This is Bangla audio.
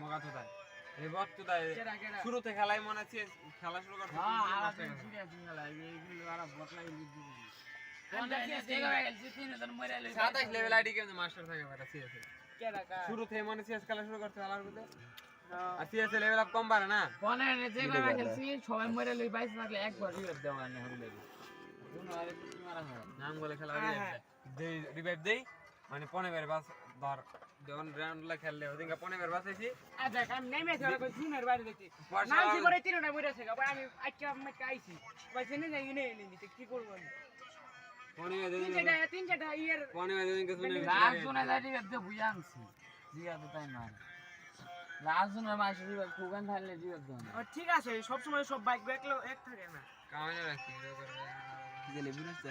মগা তো তাই এই বক্ত তাই শুরুতে খেলাই মনে আছে খেলা শুরু করতে হ্যাঁ আর সিরিয়াস খেলা এইগুলো আর বটলাই লিখ দিবি সাতাশ লেভেল আইডি কেমন মাস্টার থাকে ভাই সিএস শুরু থেকে মনে সিএস খেলা শুরু করতে খেলার মধ্যে আর সিএস লেভেল আপ কম পারে না কোনে যে করে খেলছি সবাই মরে লই 22 থাকলে একবার রিভাইভ দেওয়া না হলে নাম বলে খেলা দেই রিভাইভ দেই মানে 15 বাস ধর যখন রাউন্ড লা খেললে ওদিনকে 15 বাসাইছি আচ্ছা আমি নেমে যাওয়ার কই শুনের বাইরে দেখি নামছি করে তিনটা মরে আছে ভাই আমি আজকে আমি আইছি ভাই জেনে যাই নে নিতে কি করব আমি তিনটা ইয়ার 15 দিনকে শুনে লাস্ট শুনে যাই রিভাইভ দে বুঝা আনছি জিয়া তো তাই না লাস্ট শুনে মাসে রিভাইভ কোগান থাকলে রিভাইভ দাও না ঠিক আছে সব সময় সব বাইক ব্যাকলো এক থাকে না কামানে রাখি গেলে বুঝছ